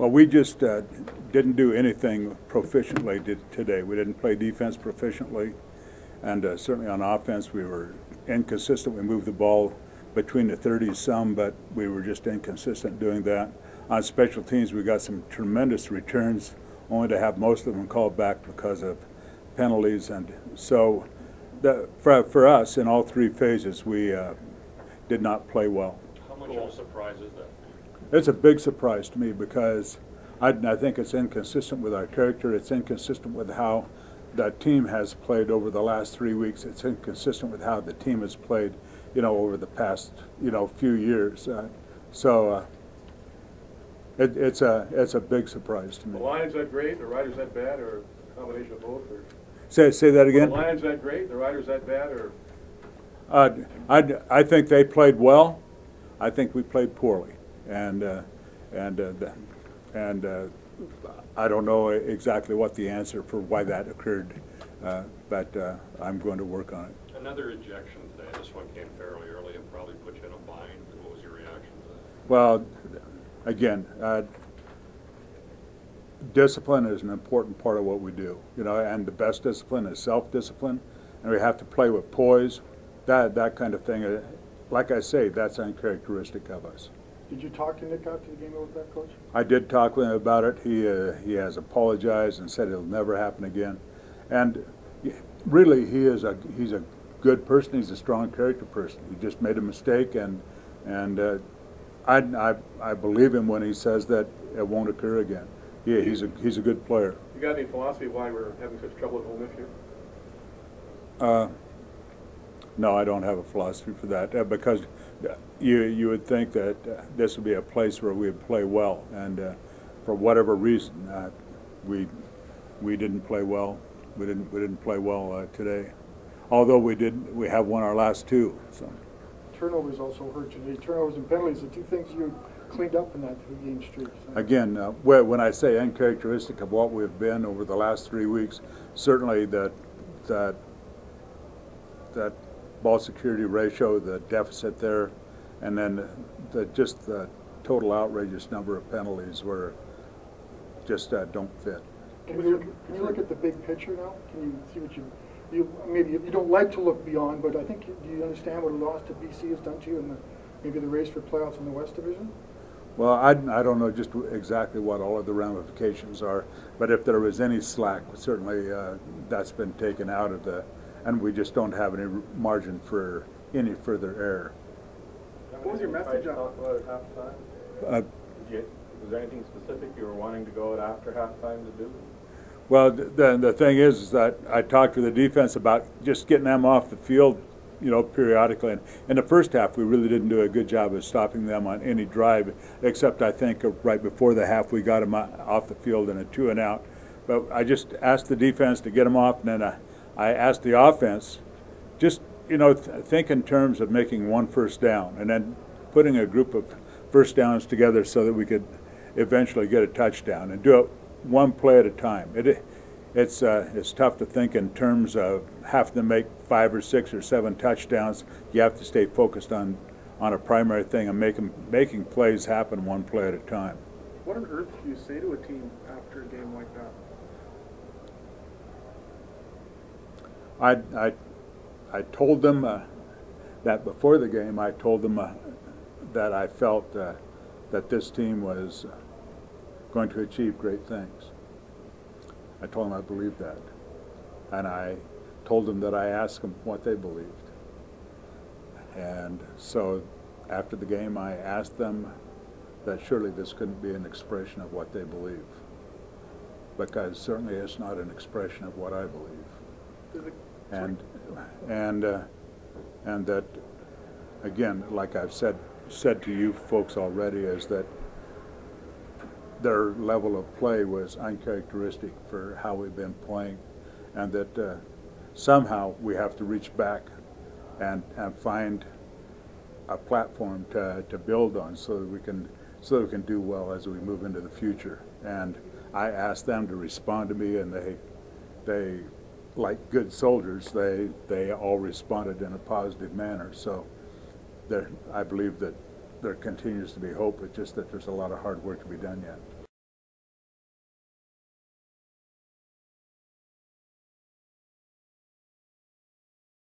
Well, we just didn't do anything proficiently today. We didn't play defense proficiently, and certainly on offense we were inconsistent. We moved the ball between the 30s some, but we were just inconsistent doing that. On special teams, we got some tremendous returns, only to have most of them called back because of penalties. And so for us, in all three phases, we did not play well. How much of a surprise is that? It's a big surprise to me because I think it's inconsistent with our character. It's inconsistent with how the team has played over the last 3 weeks. It's inconsistent with how the team has played, over the past, few years. It's a big surprise to me. The Lions that great, the Riders that bad, or a combination of both? Or? Say that again. The Lions that great, the Riders that bad, or? I think they played well. I think we played poorly, and I don't know exactly what the answer for why that occurred, but I'm going to work on it. Another ejection today. This one came fairly early and probably put you in a bind. What was your reaction to that? Well, again, discipline is an important part of what we do, and the best discipline is self-discipline, and we have to play with poise, that kind of thing. Like I say, that's uncharacteristic of us. Did you talk to Nick after the game about that, Coach? I did talk with him about it. He has apologized and said it'll never happen again. And really, he's a good person. He's a strong character person. He just made a mistake, and I believe him when he says that it won't occur again. Yeah, he's a good player. You got any philosophy why we're having such trouble at home this year? No, I don't have a philosophy for that because you would think that this would be a place where we would play well, and for whatever reason, we didn't play well. We didn't play well today, although we have won our last two. So turnovers also hurt you. Turnovers and penalties, the two things you cleaned up in that three-game streak. So. Again, when I say uncharacteristic of what we've been over the last 3 weeks, certainly that ball security ratio, the deficit there, and then just the total outrageous number of penalties were just don't fit. Can you look at the big picture now? Can you see what maybe you don't like to look beyond, but I think do you understand what a loss to BC has done to you and maybe the race for playoffs in the West Division? Well, I don't know just exactly what all of the ramifications are, but if there was any slack, certainly that's been taken out of and we just don't have any margin for any further error. What was your message on about at halftime? Was there anything specific you were wanting to go at after halftime to do? Well, the thing is that I talked to the defense about just getting them off the field, periodically. And in the first half, we really didn't do a good job of stopping them on any drive, except I think right before the half we got them off the field in a 2-and-out. But I just asked the defense to get them off, and then I asked the offense, just think in terms of making one first down, and then putting a group of first downs together so that we could eventually get a touchdown, and do it one play at a time. It's tough to think in terms of having to make 5 or 6 or 7 touchdowns. You have to stay focused on a primary thing and making plays happen one play at a time. What on earth do you say to a team after a game like that? I told them that before the game. I told them that I felt that this team was going to achieve great things. I told them I believed that, and I told them that I asked them what they believed. And so after the game, I asked them that surely this couldn't be an expression of what they believe, because certainly it's not an expression of what I believe. And that, again, like I've said to you folks already, is that their level of play was uncharacteristic for how we've been playing, and that somehow we have to reach back and find a platform to build on so that we can do well as we move into the future. And I asked them to respond to me, and they like good soldiers, they all responded in a positive manner. So I believe that there continues to be hope. It's just that there's a lot of hard work to be done yet.